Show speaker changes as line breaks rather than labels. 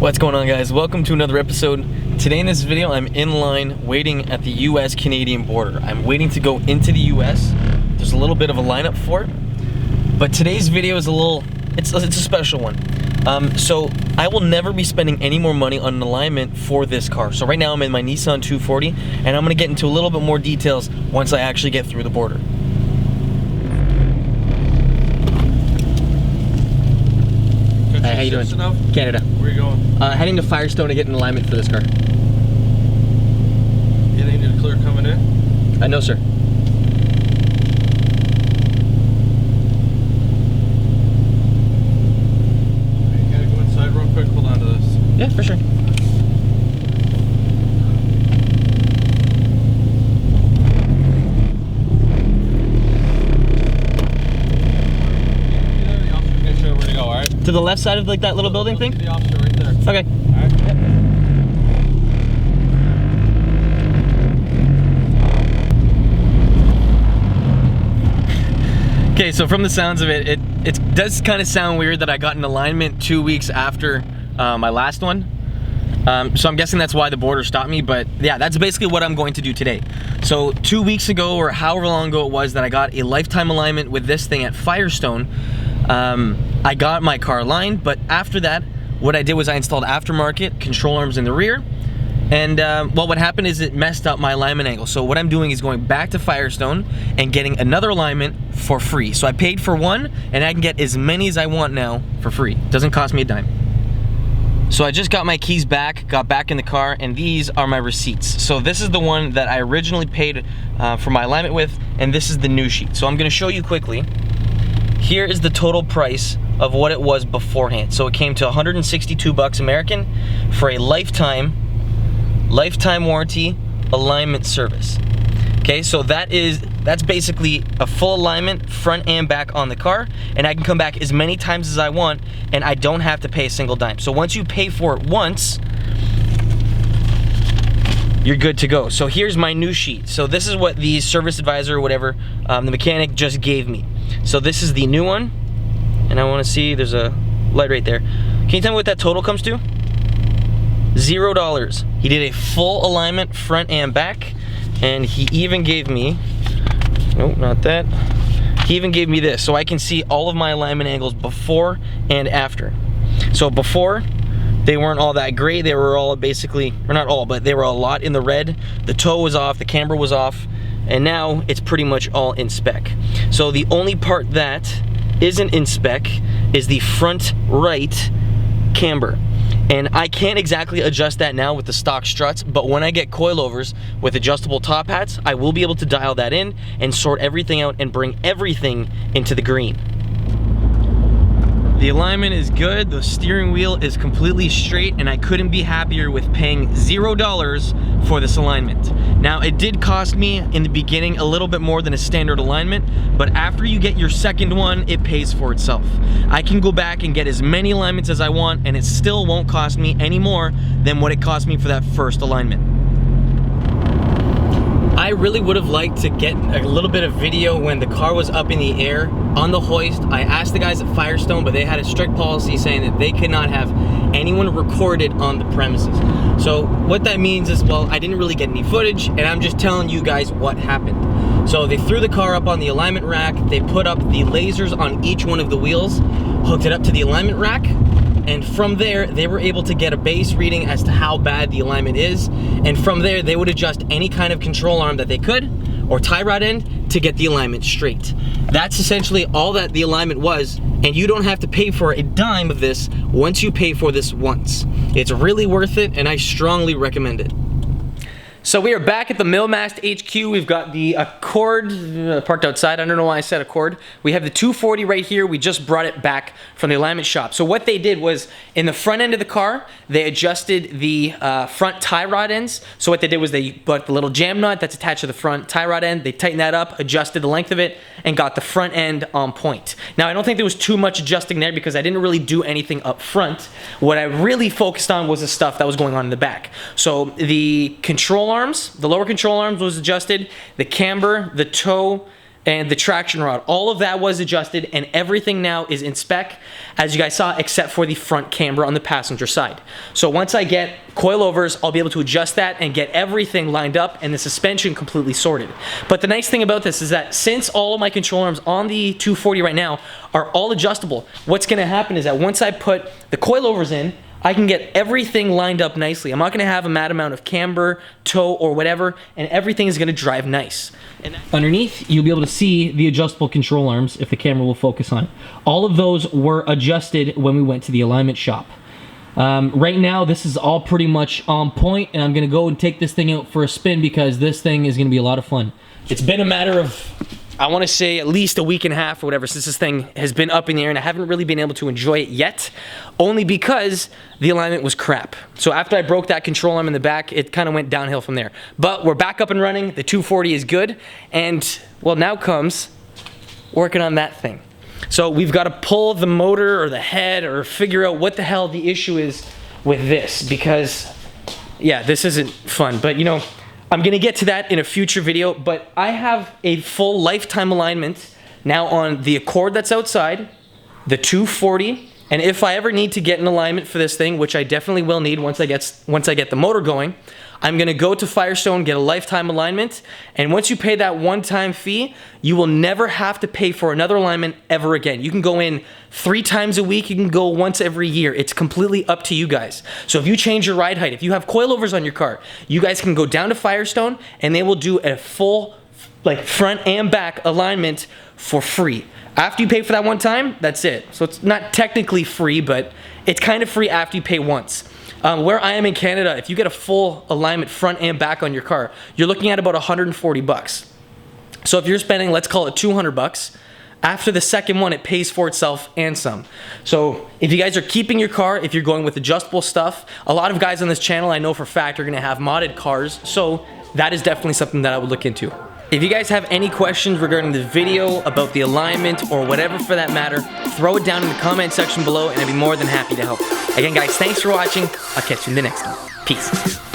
What's going on, guys? Welcome to another episode. Today in this video, I'm in line waiting at the US-Canadian border. I'm waiting to go into the US. There's a little bit of a lineup for it, but today's video is it's a special one. So I will never be spending any more money on an alignment for this car. So right now I'm in my Nissan 240, and I'm gonna get into a little bit more details once I actually get through the border. Hi, how you doing? Canada.
Where are you going?
Heading to Firestone to get an alignment for this car.
You think you need a clear coming in?
No, sir.
You gotta go inside real quick. Hold on to this.
Yeah, for sure. To the left side of like that little building thing?
The officer right there.
Okay.
Alright. Yep.
Okay, so from the sounds of it, it does kind of sound weird that I got an alignment 2 weeks after my last one. So I'm guessing that's why the border stopped me, but yeah, that's basically what I'm going to do today. So 2 weeks ago, or however long ago it was, that I got a lifetime alignment with this thing at Firestone. I got my car aligned, but after that, what I did was I installed aftermarket control arms in the rear, and well, what happened is it messed up my alignment angle. So what I'm doing is going back to Firestone and getting another alignment for free. So I paid for one, and I can get as many as I want now for free. Doesn't cost me a dime. So I just got my keys back, got back in the car, and these are my receipts. So this is the one that I originally paid for my alignment with, and this is the new sheet. So I'm gonna show you quickly. Here is the total price of what it was beforehand. So it came to 162 bucks American for a lifetime warranty alignment service. Okay, so that's basically a full alignment front and back on the car, and I can come back as many times as I want, and I don't have to pay a single dime. So once you pay for it once, you're good to go. So here's my new sheet. So this is what the service advisor or whatever, the mechanic just gave me. So this is the new one, and I want to see, there's a light right there. Can you tell me what that total comes to? $0. He did a full alignment front and back, and he even gave me, nope, not that. He even gave me this, so I can see all of my alignment angles before and after. So before, they weren't all that great. They were all basically, or not all, but they were a lot in the red. The toe was off, the camber was off, and now it's pretty much all in spec. So the only part that isn't in spec is the front right camber. And I can't exactly adjust that now with the stock struts, but when I get coilovers with adjustable top hats, I will be able to dial that in and sort everything out and bring everything into the green. The alignment is good, the steering wheel is completely straight, and I couldn't be happier with paying $0 for this alignment. Now, it did cost me in the beginning a little bit more than a standard alignment, but after you get your second one, it pays for itself. I can go back and get as many alignments as I want, and it still won't cost me any more than what it cost me for that first alignment. I really would have liked to get a little bit of video when the car was up in the air on the hoist. I asked the guys at Firestone, but they had a strict policy saying that they could not have anyone recorded on the premises. So what that means is, well, I didn't really get any footage, and I'm just telling you guys what happened. So they threw the car up on the alignment rack, they put up the lasers on each one of the wheels, hooked it up to the alignment rack, and from there, they were able to get a base reading as to how bad the alignment is. And from there, they would adjust any kind of control arm that they could, or tie rod end, to get the alignment straight. That's essentially all that the alignment was, and you don't have to pay for a dime of this once you pay for this once. It's really worth it, and I strongly recommend it. So we are back at the Millmast HQ. We've got the Accord parked outside. I don't know why I said Accord. We have the 240 right here. We just brought it back from the alignment shop. So what they did was, in the front end of the car, they adjusted the front tie rod ends. So what they did was they put the little jam nut that's attached to the front tie rod end. They tightened that up, adjusted the length of it, and got the front end on point. Now, I don't think there was too much adjusting there because I didn't really do anything up front. What I really focused on was the stuff that was going on in the back. So the control arms, the lower control arms was adjusted, the camber, the toe, and the traction rod. All of that was adjusted, and everything now is in spec, as you guys saw, except for the front camber on the passenger side. So once I get coilovers, I'll be able to adjust that and get everything lined up and the suspension completely sorted. But the nice thing about this is that since all of my control arms on the 240 right now are all adjustable, what's gonna happen is that once I put the coilovers in, I can get everything lined up nicely. I'm not gonna have a mad amount of camber, toe, or whatever, and everything is gonna drive nice. And underneath, you'll be able to see the adjustable control arms if the camera will focus on it. All of those were adjusted when we went to the alignment shop. Right now, this is all pretty much on point, and I'm gonna go and take this thing out for a spin because this thing is gonna be a lot of fun. It's been a matter of, I wanna say, at least a week and a half or whatever since this thing has been up in the air, and I haven't really been able to enjoy it yet, only because the alignment was crap. So after I broke that control arm in the back, it kind of went downhill from there. But we're back up and running, the 240 is good, and well, now comes working on that thing. So we've got to pull the motor or the head or figure out what the hell the issue is with this, because yeah, this isn't fun. But you know, I'm gonna get to that in a future video, but I have a full lifetime alignment now on the Accord that's outside, the 240, and if I ever need to get an alignment for this thing, which I definitely will need once I get the motor going, I'm gonna go to Firestone, get a lifetime alignment, and once you pay that one-time fee, you will never have to pay for another alignment ever again. You can go in 3 times a week, you can go once every year. It's completely up to you guys. So if you change your ride height, if you have coilovers on your car, you guys can go down to Firestone and they will do a full, like, front and back alignment for free. After you pay for that one time, that's it. So it's not technically free, but it's kind of free after you pay once. Where I am in Canada, if you get a full alignment front and back on your car, you're looking at about 140 bucks. So if you're spending, let's call it 200 bucks, after the second one, it pays for itself and some. So if you guys are keeping your car, if you're going with adjustable stuff, a lot of guys on this channel I know for a fact are gonna have modded cars, so that is definitely something that I would look into. If you guys have any questions regarding the video, about the alignment, or whatever for that matter, throw it down in the comment section below and I'd be more than happy to help. Again guys, thanks for watching. I'll catch you in the next one. Peace.